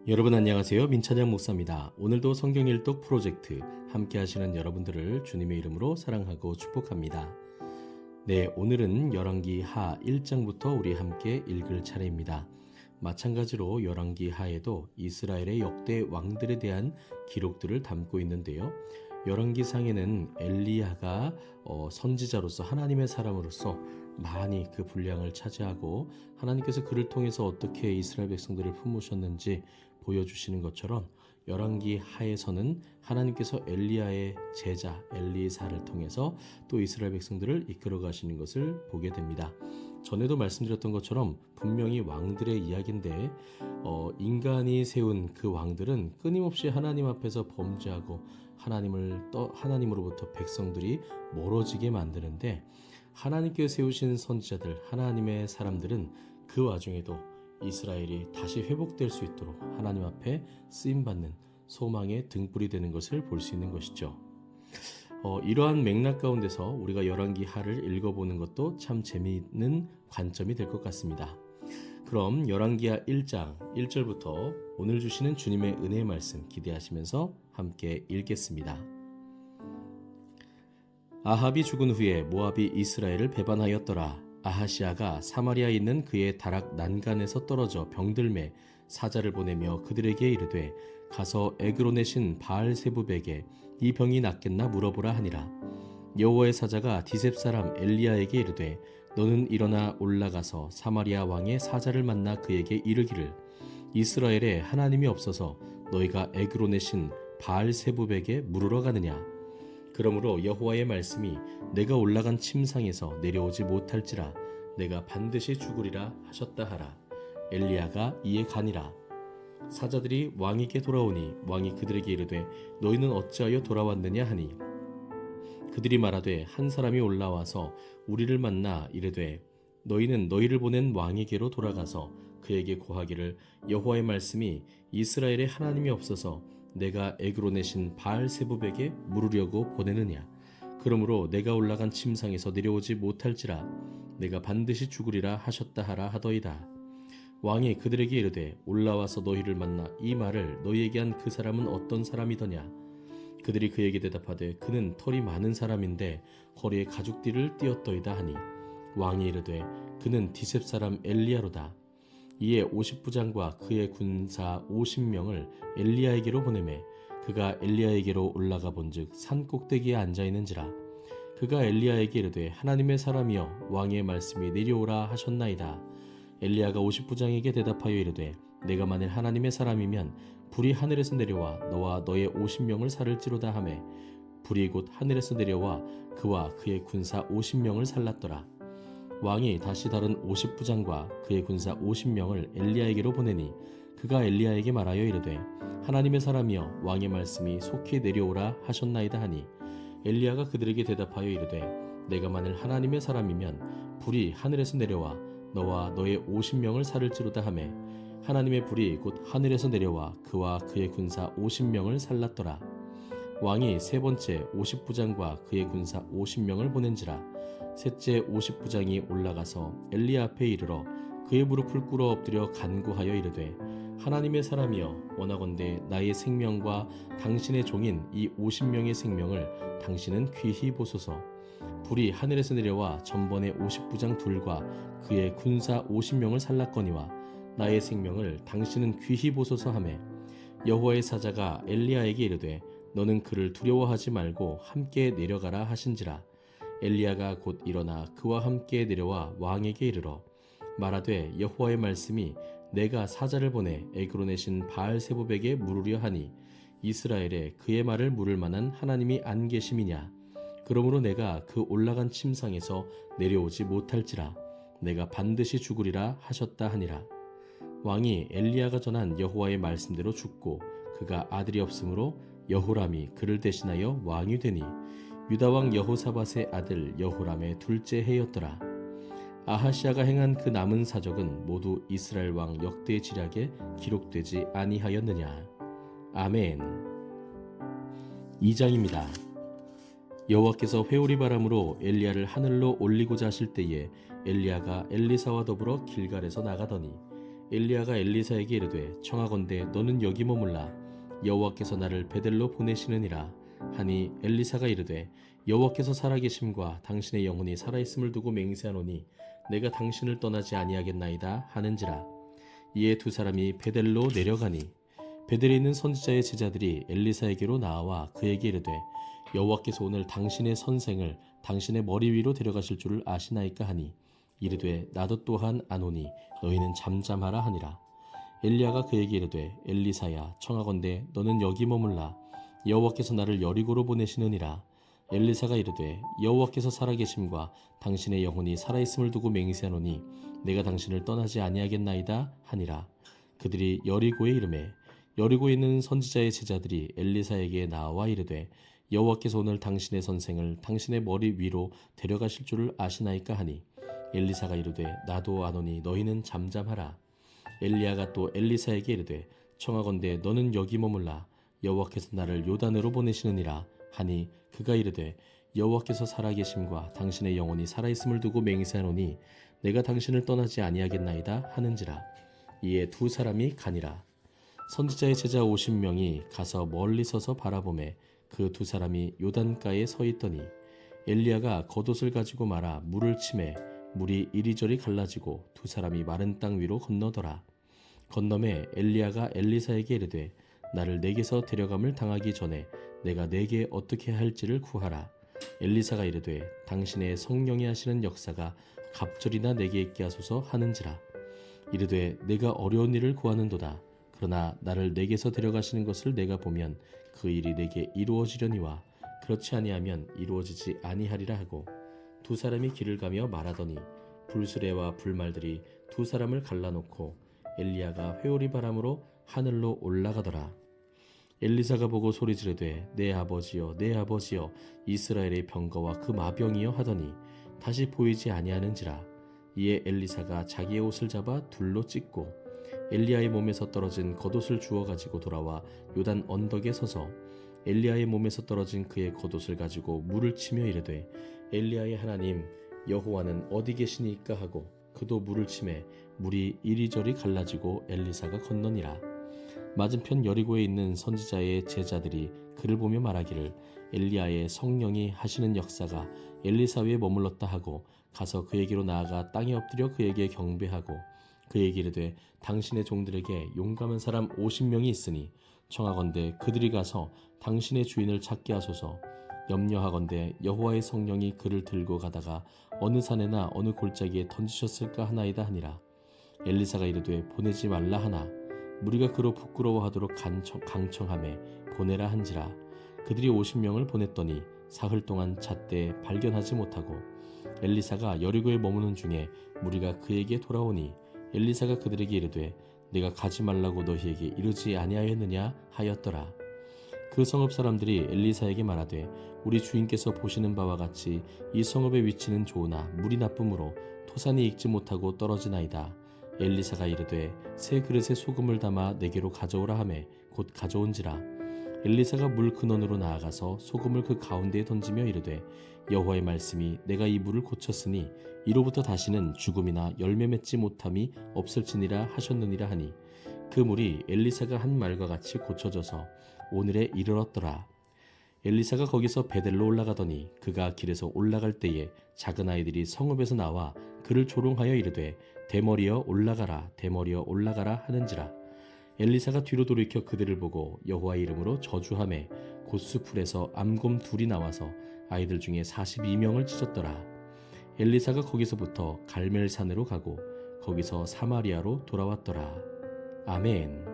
여러분 안녕하세요. 민찬양 목사입니다. 오늘도 성경 일독 프로젝트 함께 하시는 여러분들을 주님의 이름으로 사랑하고 축복합니다. 네, 오늘은 열왕기 하 1장부터 우리 함께 읽을 차례입니다. 마찬가지로 열왕기 하에도 이스라엘의 역대 왕들에 대한 기록들을 담고 있는데요. 열왕기상에는 엘리야가 선지자로서 하나님의 사람으로서 많이 그 분량을 차지하고 하나님께서 그를 통해서 어떻게 이스라엘 백성들을 품으셨는지 보여주시는 것처럼 열왕기 하에서는 하나님께서 엘리야의 제자 엘리사를 통해서 또 이스라엘 백성들을 이끌어 가시는 것을 보게 됩니다. 전에도 말씀드렸던 것처럼 분명히 왕들의 이야기인데 인간이 세운 그 왕들은 끊임없이 하나님 앞에서 범죄하고 하나님으로부터 백성들이 멀어지게 만드는데 하나님께 세우신 선지자들, 하나님의 사람들은 그 와중에도 이스라엘이 다시 회복될 수 있도록 하나님 앞에 쓰임받는 소망의 등불이 되는 것을 볼 수 있는 것이죠. 이러한 맥락 가운데서 우리가 열왕기 하를 읽어보는 것도 참 재미있는 관점이 될 것 같습니다. 그럼 열왕기하 1장 1절부터 오늘 주시는 주님의 은혜의 말씀 기대하시면서 함께 읽겠습니다. 아합이 죽은 후에 모압이 이스라엘을 배반하였더라. 아하시아가 사마리아에 있는 그의 다락 난간에서 떨어져 병들매 사자를 보내며 그들에게 이르되 가서 에그론의 신 바알세붑에게 이 병이 낫겠나 물어보라 하니라. 여호와의 사자가 디셉 사람 엘리야에게 이르되 너는 일어나 올라가서 사마리아 왕의 사자를 만나 그에게 이르기를 이스라엘에 하나님이 없어서 너희가 에그론의 신 바알세붑에게 물으러 가느냐. 그러므로 여호와의 말씀이 내가 올라간 침상에서 내려오지 못할지라 내가 반드시 죽으리라 하셨다 하라. 엘리야가 이에 가니라. 사자들이 왕에게 돌아오니 왕이 그들에게 이르되 너희는 어찌하여 돌아왔느냐 하니 그들이 말하되 한 사람이 올라와서 우리를 만나 이르되 너희는 너희를 보낸 왕에게로 돌아가서 그에게 고하기를 여호와의 말씀이 이스라엘에 하나님이 없어서 내가 에그론의 신 바알세붑에게 물으려고 보내느냐. 그러므로 내가 올라간 침상에서 내려오지 못할지라 내가 반드시 죽으리라 하셨다 하라 하더이다. 왕이 그들에게 이르되 올라와서 너희를 만나 이 말을 너희에게 한 그 사람은 어떤 사람이더냐. 그들이 그에게 대답하되 그는 털이 많은 사람인데 허리에 가죽띠를 띠었더이다 하니 왕이 이르되 그는 디셉 사람 엘리야로다. 이에 50부장과 그의 군사 50명을 엘리야에게로 보내매 그가 엘리야에게로 올라가 본즉 산 꼭대기에 앉아있는지라. 그가 엘리야에게 이르되 하나님의 사람이여 왕의 말씀이 내려오라 하셨나이다. 엘리야가 50부장에게 대답하여 이르되 내가 만일 하나님의 사람이면 불이 하늘에서 내려와 너와 너의 50명을 살을지로다 하매 불이 곧 하늘에서 내려와 그와 그의 군사 50명을 살랐더라. 왕이 다시 다른 50부장과 그의 군사 50명을 엘리야에게로 보내니 그가 엘리야에게 말하여 이르되 하나님의 사람이여 왕의 말씀이 속히 내려오라 하셨나이다 하니 엘리야가 그들에게 대답하여 이르되 내가 만일 하나님의 사람이면 불이 하늘에서 내려와 너와 너의 50명을 살을지로다 하매 하나님의 불이 곧 하늘에서 내려와 그와 그의 군사 50명을 살랐더라. 왕이 세 번째 50부장과 그의 군사 50명을 보낸지라. 셋째 50부장이 올라가서 엘리야 앞에 이르러 그의 무릎을 꿇어 엎드려 간구하여 이르되 하나님의 사람이여 원하건대 나의 생명과 당신의 종인 이 50명의 생명을 당신은 귀히 보소서. 불이 하늘에서 내려와 전번에 50부장 둘과 그의 군사 50명을 살랐거니와 나의 생명을 당신은 귀히 보소서 하매 여호와의 사자가 엘리야에게 이르되 너는 그를 두려워하지 말고 함께 내려가라 하신지라. 엘리야가 곧 일어나 그와 함께 내려와 왕에게 이르러 말하되 여호와의 말씀이 내가 사자를 보내 에그론의 신 바알세붑에게 물으려 하니 이스라엘에 그의 말을 물을 만한 하나님이 안 계심이냐. 그러므로 내가 그 올라간 침상에서 내려오지 못할지라 내가 반드시 죽으리라 하셨다 하니라. 왕이 엘리야가 전한 여호와의 말씀대로 죽고 그가 아들이 없으므로 여호람이 그를 대신하여 왕이 되니 유다왕 여호사밧의 아들 여호람의 둘째 해였더라. 아하시아가 행한 그 남은 사적은 모두 이스라엘 왕 역대 지략에 기록되지 아니하였느냐. 아멘. 2장입니다. 여호와께서 회오리 바람으로 엘리야를 하늘로 올리고자 하실 때에 엘리야가 엘리사와 더불어 길갈에서 나가더니 엘리야가 엘리사에게 이르되 청하건대 너는 여기 머물라 여호와께서 나를 베델로 보내시느니라 하니 엘리사가 이르되 여호와께서 살아계심과 당신의 영혼이 살아있음을 두고 맹세하노니 내가 당신을 떠나지 아니하겠나이다 하는지라. 이에 두 사람이 베델로 내려가니 베델에 있는 선지자의 제자들이 엘리사에게로 나와 그에게 이르되 여호와께서 오늘 당신의 선생을 당신의 머리 위로 데려가실 줄을 아시나이까 하니 이르되 나도 또한 아노니 너희는 잠잠하라 하니라. 엘리야가 그에게 이르되 엘리사야 청하건대 너는 여기 머물라 여호와께서 나를 여리고로 보내시느니라. 엘리사가 이르되 여호와께서 살아계심과 당신의 영혼이 살아있음을 두고 맹세하노니 내가 당신을 떠나지 아니하겠나이다 하니라. 그들이 여리고에 이르매 여리고에 있는 선지자의 제자들이 엘리사에게 나와 이르되 여호와께서 오늘 당신의 선생을 당신의 머리 위로 데려가실 줄을 아시나이까 하니 엘리사가 이르되 나도 아노니 너희는 잠잠하라. 엘리야가 또 엘리사에게 이르되 청하건대 너는 여기 머물라 여호와께서 나를 요단으로 보내시느니라 하니 그가 이르되 여호와께서 살아계심과 당신의 영혼이 살아있음을 두고 맹세하노니 내가 당신을 떠나지 아니하겠나이다 하는지라. 이에 두 사람이 가니라. 선지자의 제자 50명이 가서 멀리 서서 바라보매 그 두 사람이 요단가에 서 있더니 엘리야가 겉옷을 가지고 말아 물을 치매 물이 이리저리 갈라지고 두 사람이 마른 땅 위로 건너더라. 건너매 엘리야가 엘리사에게 이르되 나를 내게서 데려감을 당하기 전에 내가 내게 어떻게 할지를 구하라. 엘리사가 이르되 당신의 성령이 하시는 역사가 갑절이나 내게 있게 하소서 하는지라. 이르되 내가 어려운 일을 구하는도다. 그러나 나를 내게서 데려가시는 것을 내가 보면 그 일이 내게 이루어지려니와 그렇지 아니하면 이루어지지 아니하리라 하고 두 사람이 길을 가며 말하더니 불수레와 불말들이 두 사람을 갈라놓고 엘리야가 회오리 바람으로 하늘로 올라가더라. 엘리사가 보고 소리지르되 내 아버지여 내 아버지여 이스라엘의 병거와 그 마병이여 하더니 다시 보이지 아니하는지라. 이에 엘리사가 자기의 옷을 잡아 둘로 찢고 엘리야의 몸에서 떨어진 겉옷을 주워 가지고 돌아와 요단 언덕에 서서 엘리야의 몸에서 떨어진 그의 겉옷을 가지고 물을 치며 이르되 엘리야의 하나님 여호와는 어디 계시니까 하고 그도 물을 치매 물이 이리저리 갈라지고 엘리사가 건너니라. 맞은편 여리고에 있는 선지자의 제자들이 그를 보며 말하기를 엘리야의 성령이 하시는 역사가 엘리사 위에 머물렀다 하고 가서 그에게로 나아가 땅에 엎드려 그에게 경배하고 그에게 이르되 당신의 종들에게 용감한 사람 50명이 있으니 청하건대 그들이 가서 당신의 주인을 찾게 하소서. 염려하건대 여호와의 성령이 그를 들고 가다가 어느 산에나 어느 골짜기에 던지셨을까 하나이다 하니라. 엘리사가 이르되 보내지 말라 하나 무리가 그로 부끄러워하도록 강청하매 보내라 한지라. 그들이 50명을 보냈더니 사흘 동안 잣대 발견하지 못하고 엘리사가 여리고에 머무는 중에 무리가 그에게 돌아오니 엘리사가 그들에게 이르되 내가 가지 말라고 너희에게 이르지 아니하였느냐 하였더라. 그 성읍 사람들이 엘리사에게 말하되 우리 주인께서 보시는 바와 같이 이 성읍의 위치는 좋으나 물이 나쁨으로 토산이 익지 못하고 떨어지나이다. 엘리사가 이르되 새 그릇에 소금을 담아 내게로 가져오라 하매 곧 가져온지라. 엘리사가 물 근원으로 나아가서 소금을 그 가운데에 던지며 이르되 여호와의 말씀이 내가 이 물을 고쳤으니 이로부터 다시는 죽음이나 열매 맺지 못함이 없을지니라 하셨느니라 하니 그 물이 엘리사가 한 말과 같이 고쳐져서 오늘에 이르렀더라. 엘리사가 거기서 베델로 올라가더니 그가 길에서 올라갈 때에 작은 아이들이 성읍에서 나와 그를 조롱하여 이르되 대머리여 올라가라 대머리여 올라가라 하는지라. 엘리사가 뒤로 돌이켜 그들을 보고 여호와의 이름으로 저주하매 곧 수풀에서 암곰 둘이 나와서 아이들 중에 42명을 찢었더라. 엘리사가 거기서부터 갈멜산으로 가고 거기서 사마리아로 돌아왔더라. 아멘.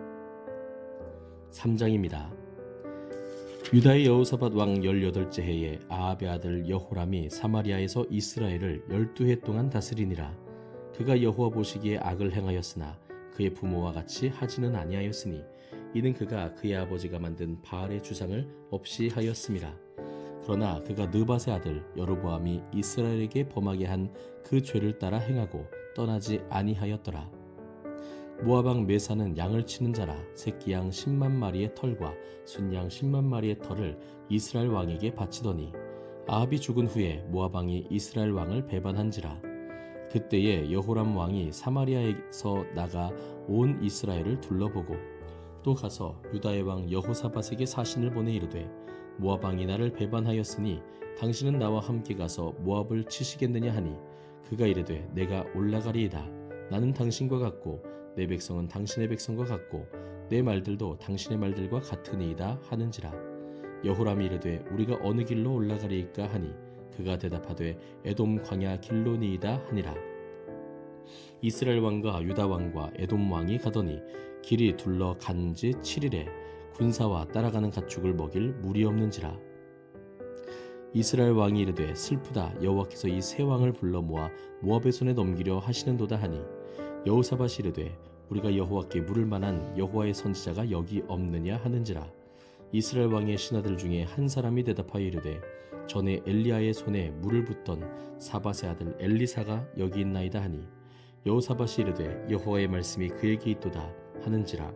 3장입니다. 유다의 여호사밧 왕 18째 해에 아합의 아들 여호람이 사마리아에서 이스라엘을 12해 동안 다스리니라. 그가 여호와 보시기에 악을 행하였으나 그의 부모와 같이 하지는 아니하였으니 이는 그가 그의 아버지가 만든 바알의 주상을 없이 하였음이라. 그러나 그가 느밧의 아들 여로보암이 이스라엘에게 범하게 한 그 죄를 따라 행하고 떠나지 아니하였더라. 모압 왕 메사는 양을 치는 자라 새끼 양 10만 마리의 털과 순양 10만 마리의 털을 이스라엘 왕에게 바치더니 아합이 죽은 후에 모압 왕이 이스라엘 왕을 배반한지라. 그때에 여호람 왕이 사마리아에서 나가 온 이스라엘을 둘러보고 또 가서 유다의 왕 여호사밧에게 사신을 보내 이르되 모압 왕이 나를 배반하였으니 당신은 나와 함께 가서 모압을 치시겠느냐 하니 그가 이르되 내가 올라가리이다. 나는 당신과 같고 내 백성은 당신의 백성과 같고 내 말들도 당신의 말들과 같으니이다 하는지라. 여호람이 이르되 우리가 어느 길로 올라가리이까 하니 그가 대답하되 에돔 광야 길로니이다 하니라. 이스라엘 왕과 유다 왕과 에돔 왕이 가더니 길이 둘러 간지 7일에 군사와 따라가는 가축을 먹일 물이 없는지라. 이스라엘 왕이 이르되 슬프다. 여호와께서 이 세 왕을 불러 모아 모압의 손에 넘기려 하시는도다 하니 여호사밧이 이르되 우리가 여호와께 물을 만한 여호와의 선지자가 여기 없느냐 하는지라. 이스라엘 왕의 신하들 중에 한 사람이 대답하여 이르되 전에 엘리야의 손에 물을 붓던 사밧의 아들 엘리사가 여기 있나이다 하니 여호사밧이 이르되 여호와의 말씀이 그에게 있도다 하는지라.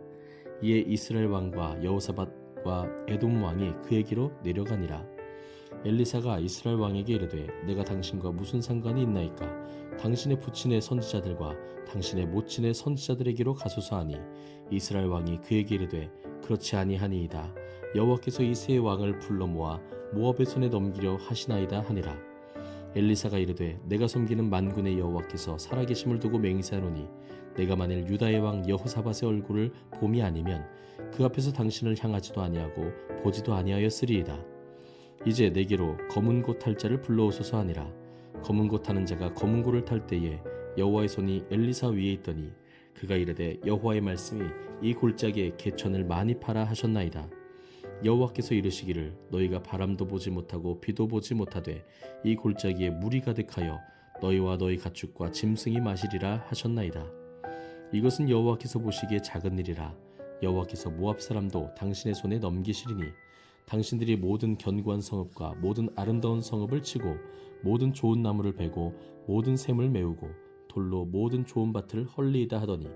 이에 이스라엘 왕과 여호사밧과 에돔 왕이 그에게로 내려가니라. 엘리사가 이스라엘 왕에게 이르되 내가 당신과 무슨 상관이 있나이까? 당신의 부친의 선지자들과 당신의 모친의 선지자들에게로 가소서 하니 이스라엘 왕이 그에게 이르되 그렇지 아니하니이다. 여호와께서 이 세 왕을 불러 모아 모압의 손에 넘기려 하시나이다 하니라. 엘리사가 이르되 내가 섬기는 만군의 여호와께서 살아계심을 두고 맹세하노니 내가 만일 유다의 왕 여호사밧의 얼굴을 봄이 아니면 그 앞에서 당신을 향하지도 아니하고 보지도 아니하였으리이다. 이제 내게로 검은 고 탈 자를 불러오소서 하니라. 검은 고 타는 자가 검은 고를 탈 때에 여호와의 손이 엘리사 위에 있더니 그가 이르되 여호와의 말씀이 이 골짜기에 개천을 많이 팔아 하셨나이다. 여호와께서 이르시기를 너희가 바람도 보지 못하고 비도 보지 못하되 이 골짜기에 물이 가득하여 너희와 너희 가축과 짐승이 마시리라 하셨나이다. 이것은 여호와께서 보시기에 작은 일이라. 여호와께서 모압 사람도 당신의 손에 넘기시리니 당신들이 모든 견고한 성읍과 모든 아름다운 성읍을 치고 모든 좋은 나무를 베고 모든 샘을 메우고 돌로 모든 좋은 밭을 헐리이다 하더니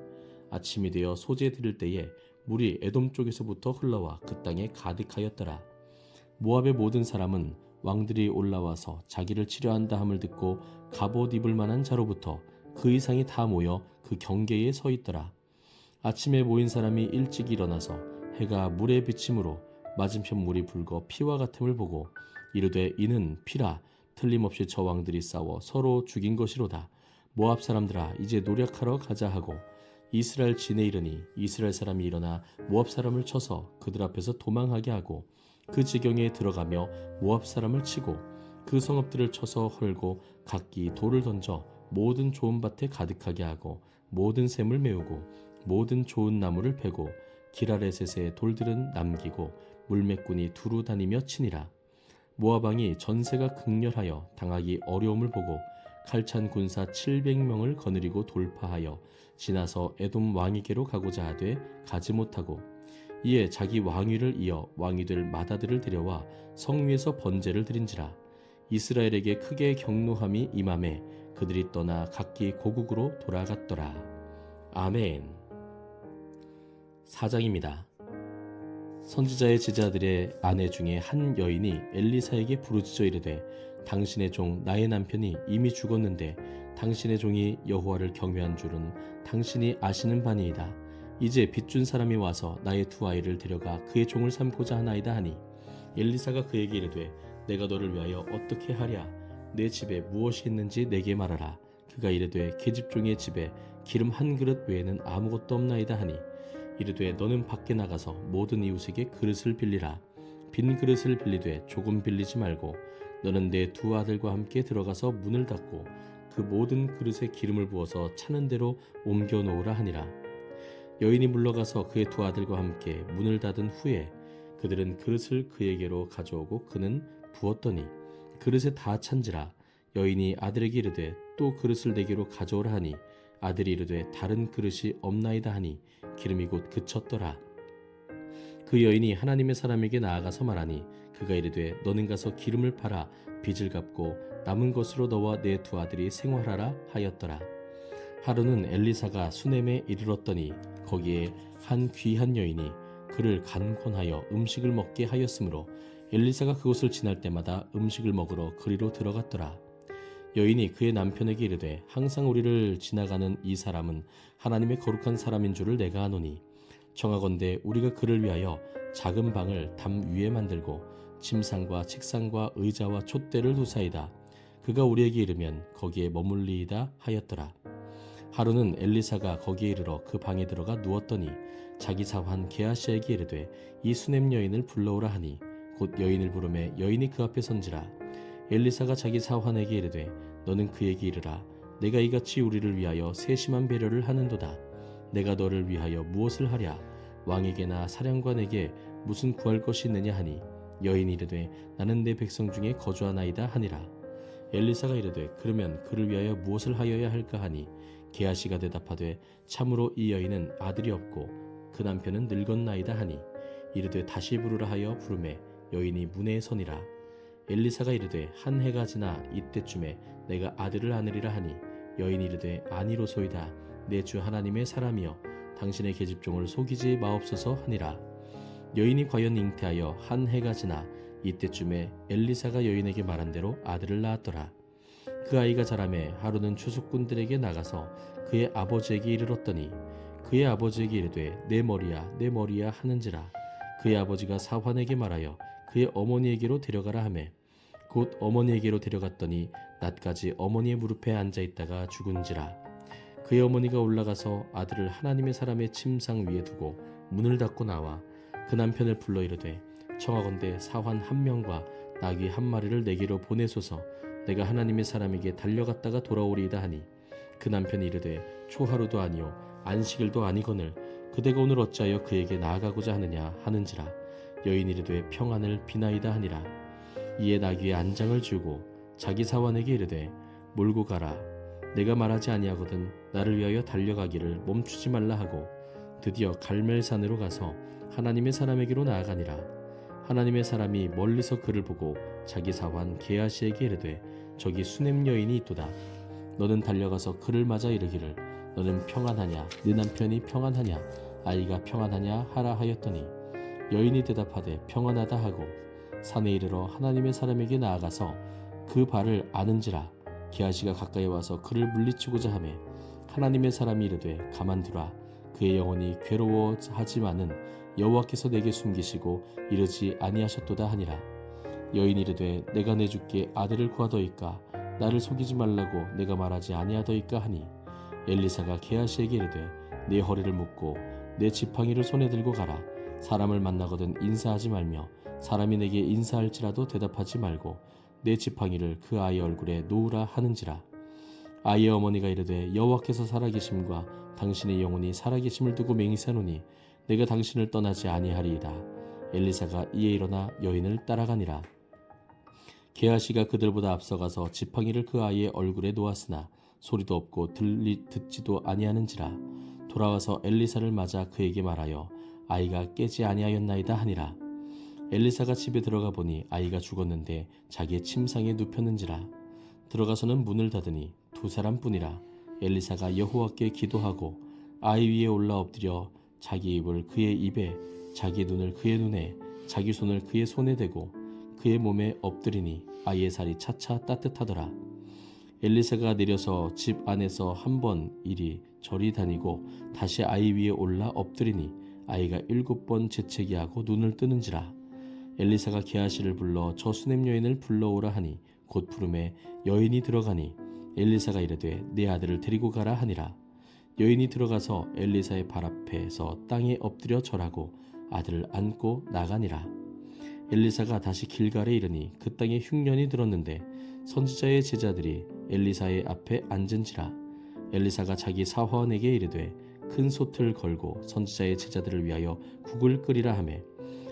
아침이 되어 소재 드릴 때에 물이 에돔 쪽에서부터 흘러와 그 땅에 가득하였더라. 모압의 모든 사람은 왕들이 올라와서 자기를 치려한다 함을 듣고 갑옷 입을 만한 자로부터 그 이상이 다 모여 그 경계에 서 있더라. 아침에 모인 사람이 일찍 일어나서 해가 물에 비침으로 맞은편 물이 붉어 피와 같음을 보고 이르되 이는 피라. 틀림없이 저 왕들이 싸워 서로 죽인 것이로다. 모압 사람들아 이제 노력하러 가자 하고 이스라엘 진에 이르니 이스라엘 사람이 일어나 모압 사람을 쳐서 그들 앞에서 도망하게 하고 그 지경에 들어가며 모압 사람을 치고 그 성읍들을 쳐서 헐고 각기 돌을 던져 모든 좋은 밭에 가득하게 하고 모든 샘을 메우고 모든 좋은 나무를 베고 기라레셋의 돌들은 남기고 물매꾼이 두루 다니며 치니라. 모압 왕이 전세가 극렬하여 당하기 어려움을 보고 칼찬 군사 700명을 거느리고 돌파하여 지나서 에돔 왕에게로 가고자 하되 가지 못하고 이에 자기 왕위를 이어 왕이 될 마다들을 데려와 성위에서 번제를 드린지라. 이스라엘에게 크게 경노함이 임함에 그들이 떠나 각기 고국으로 돌아갔더라. 아멘. 4장입니다. 선지자의 제자들의 아내 중에 한 여인이 엘리사에게 부르짖어 이르되 당신의 종 나의 남편이 이미 죽었는데 당신의 종이 여호와를 경외한 줄은 당신이 아시는 바니이다. 이제 빚준 사람이 와서 나의 두 아이를 데려가 그의 종을 삼고자 하나이다 하니 엘리사가 그에게 이르되 내가 너를 위하여 어떻게 하랴? 내 집에 무엇이 있는지 내게 말하라. 그가 이르되 계집종의 집에 기름 한 그릇 외에는 아무것도 없나이다 하니 이르되 너는 밖에 나가서 모든 이웃에게 그릇을 빌리라. 빈 그릇을 빌리되 조금 빌리지 말고 너는 내 두 아들과 함께 들어가서 문을 닫고 그 모든 그릇에 기름을 부어서 차는 대로 옮겨 놓으라 하니라. 여인이 물러가서 그의 두 아들과 함께 문을 닫은 후에 그들은 그릇을 그에게로 가져오고 그는 부었더니 그릇에 다 찬지라. 여인이 아들에게 이르되 또 그릇을 내게로 가져오라 하니 아들이 이르되 다른 그릇이 없나이다 하니 기름이 곧 그쳤더라. 그 여인이 하나님의 사람에게 나아가서 말하니 그가 이르되 너는 가서 기름을 팔아 빚을 갚고 남은 것으로 너와 내 두 아들이 생활하라 하였더라. 하루는 엘리사가 수넴에 이르렀더니 거기에 한 귀한 여인이 그를 간권하여 음식을 먹게 하였으므로 엘리사가 그곳을 지날 때마다 음식을 먹으러 그리로 들어갔더라. 여인이 그의 남편에게 이르되 항상 우리를 지나가는 이 사람은 하나님의 거룩한 사람인 줄을 내가 아노니 청하건대 우리가 그를 위하여 작은 방을 담 위에 만들고 침상과 책상과 의자와 촛대를 두사이다. 그가 우리에게 이르면 거기에 머물리이다 하였더라. 하루는 엘리사가 거기에 이르러 그 방에 들어가 누웠더니 자기 사환 게하시에게 이르되 이 수냄 여인을 불러오라 하니 곧 여인을 부르매 여인이 그 앞에 선지라. 엘리사가 자기 사환에게 이르되 너는 그에게 이르라. 내가 이같이 우리를 위하여 세심한 배려를 하는도다. 내가 너를 위하여 무엇을 하랴? 왕에게나 사령관에게 무슨 구할 것이 있느냐 하니 여인이 이르되 나는 내 백성 중에 거주하나이다 하니라. 엘리사가 이르되 그러면 그를 위하여 무엇을 하여야 할까 하니 게하시가 대답하되 참으로 이 여인은 아들이 없고 그 남편은 늙었나이다 하니 이르되 다시 부르라 하여 부르매 여인이 문에 서니라. 엘리사가 이르되 한 해가 지나 이때쯤에 내가 아들을 안으리라 하니 여인이 이르되 아니로소이다. 내 주 하나님의 사람이여 당신의 계집종을 속이지 마옵소서 하니라. 여인이 과연 잉태하여 한 해가 지나 이때쯤에 엘리사가 여인에게 말한 대로 아들을 낳았더라. 그 아이가 자라매 하루는 추수꾼들에게 나가서 그의 아버지에게 이르렀더니 그의 아버지에게 이르되 내 머리야 하는지라. 그의 아버지가 사환에게 말하여 그의 어머니에게로 데려가라 하매 곧 어머니에게로 데려갔더니 낮까지 어머니의 무릎에 앉아있다가 죽은지라. 그의 어머니가 올라가서 아들을 하나님의 사람의 침상 위에 두고 문을 닫고 나와 그 남편을 불러 이르되 청하건대 사환 한 명과 나귀 한 마리를 내게로 보내소서. 내가 하나님의 사람에게 달려갔다가 돌아오리이다 하니 그 남편이 이르되 초하루도 아니요 안식일도 아니거늘 그대가 오늘 어찌하여 그에게 나아가고자 하느냐 하는지라. 여인이 이르되 평안을 비나이다 하니라. 이에 나귀의 안장을 주고 자기 사환에게 이르되 몰고 가라. 내가 말하지 아니하거든 나를 위하여 달려가기를 멈추지 말라 하고 드디어 갈멜산으로 가서 하나님의 사람에게로 나아가니라. 하나님의 사람이 멀리서 그를 보고 자기 사환 게하시에게 이르되 저기 수냄 여인이 있도다. 너는 달려가서 그를 맞아 이르기를 너는 평안하냐 네 남편이 평안하냐 아이가 평안하냐 하라 하였더니 여인이 대답하되 평안하다 하고 산에 이르러 하나님의 사람에게 나아가서 그 발을 아는지라. 게하시가 가까이 와서 그를 물리치고자 하매 하나님의 사람이 이르되 가만두라. 그의 영혼이 괴로워하지만은 여호와께서 내게 숨기시고 이르지 아니하셨도다 하니라. 여인이 이르되 내가 내 주께 아들을 구하더이까 나를 속이지 말라고 내가 말하지 아니하더이까 하니 엘리사가 게하시에게 이르되 내 허리를 묶고 내 지팡이를 손에 들고 가라. 사람을 만나거든 인사하지 말며 사람이 내게 인사할지라도 대답하지 말고 내 지팡이를 그 아이 얼굴에 놓으라 하는지라. 아이의 어머니가 이르되 여호와께서 살아계심과 당신의 영혼이 살아계심을 두고 맹세하노니 내가 당신을 떠나지 아니하리이다. 엘리사가 이에 일어나 여인을 따라가니라. 게하시가 그들보다 앞서가서 지팡이를 그 아이의 얼굴에 놓았으나 소리도 없고 듣지도 아니하는지라. 돌아와서 엘리사를 맞아 그에게 말하여 아이가 깨지 아니하였나이다 하니라. 엘리사가 집에 들어가 보니 아이가 죽었는데 자기의 침상에 눕혔는지라. 들어가서는 문을 닫으니 두 사람뿐이라. 엘리사가 여호와께 기도하고 아이 위에 올라 엎드려 자기 입을 그의 입에 자기 눈을 그의 눈에 자기 손을 그의 손에 대고 그의 몸에 엎드리니 아이의 살이 차차 따뜻하더라. 엘리사가 내려서 집 안에서 한 번 이리 저리 다니고 다시 아이 위에 올라 엎드리니 아이가 7번 재채기 하고 눈을 뜨는지라. 엘리사가 게하시를 불러 저 수냄 여인을 불러오라 하니 곧 부름에 여인이 들어가니 엘리사가 이르되 내 아들을 데리고 가라 하니라. 여인이 들어가서 엘리사의 발 앞에서 땅에 엎드려 절하고 아들을 안고 나가니라. 엘리사가 다시 길갈에 이르니 그 땅에 흉년이 들었는데 선지자의 제자들이 엘리사의 앞에 앉은지라. 엘리사가 자기 사화원에게 이르되 큰 솥을 걸고 선지자의 제자들을 위하여 국을 끓이라 하매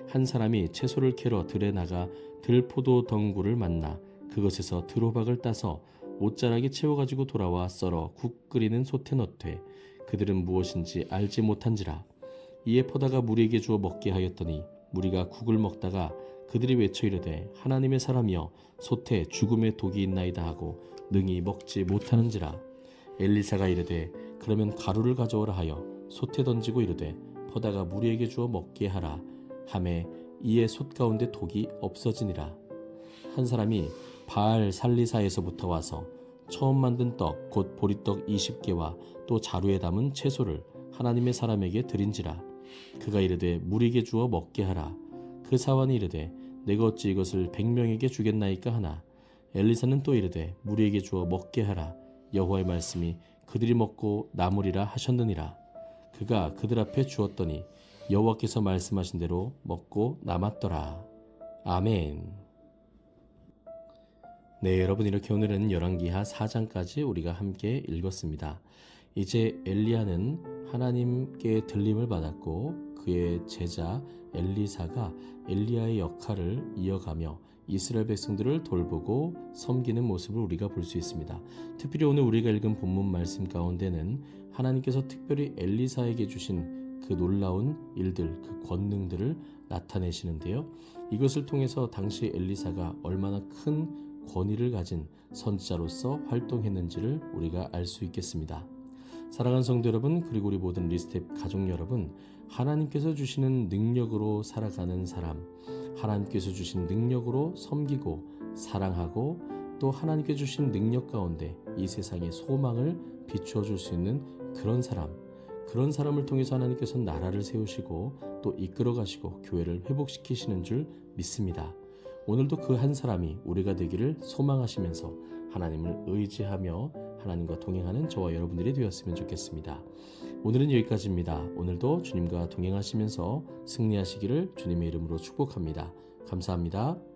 한 사람이 채소를 캐러 들에 나가 들포도 덩굴을 만나 그것에서 들호박을 따서 옷자락에 채워가지고 돌아와 썰어 국 끓이는 솥에 넣되 그들은 무엇인지 알지 못한지라. 이에 퍼다가 무리에게 주어 먹게 하였더니 무리가 국을 먹다가 그들이 외쳐 이르되 하나님의 사람이여 솥에 죽음의 독이 있나이다 하고 능히 먹지 못하는지라. 엘리사가 이르되 그러면 가루를 가져오라 하여 솥에 던지고 이르되 퍼다가 무리에게 주어 먹게 하라 하매 이에 솥 가운데 독이 없어지니라. 한 사람이 바알 살리사에서부터 와서 처음 만든 떡 곧 보리떡 20개와 또 자루에 담은 채소를 하나님의 사람에게 드린지라. 그가 이르되 무리에게 주어 먹게 하라. 그 사환이 이르되 내가 어찌 이것을 100명에게 주겠나이까 하나. 엘리사는 또 이르되 무리에게 주어 먹게 하라. 여호와의 말씀이 그들이 먹고 남으리라 하셨느니라. 그가 그들 앞에 주었더니 여호와께서 말씀하신 대로 먹고 남았더라. 아멘. 네, 여러분, 이렇게 오늘은 열왕기하 4장까지 우리가 함께 읽었습니다. 이제 엘리야는 하나님께 들림을 받았고 그의 제자 엘리사가 엘리야의 역할을 이어가며 이스라엘 백성들을 돌보고 섬기는 모습을 우리가 볼 수 있습니다. 특별히 오늘 우리가 읽은 본문 말씀 가운데는 하나님께서 특별히 엘리사에게 주신 그 놀라운 일들, 그 권능들을 나타내시는데요. 이것을 통해서 당시 엘리사가 얼마나 큰 권위를 가진 선지자로서 활동했는지를 우리가 알 수 있겠습니다. 사랑하는 성도 여러분, 그리고 우리 모든 리스텝 가족 여러분, 하나님께서 주시는 능력으로 살아가는 사람, 하나님께서 주신 능력으로 섬기고 사랑하고 또 하나님께 주신 능력 가운데 이 세상에 소망을 비추어 줄 수 있는 그런 사람을 통해서 하나님께서 나라를 세우시고 또 이끌어 가시고 교회를 회복시키시는 줄 믿습니다. 오늘도 그 한 사람이 우리가 되기를 소망하시면서 하나님을 의지하며 하나님과 동행하는 저와 여러분들이 되었으면 좋겠습니다. 오늘은 여기까지입니다. 오늘도 주님과 동행하시면서 승리하시기를 주님의 이름으로 축복합니다. 감사합니다.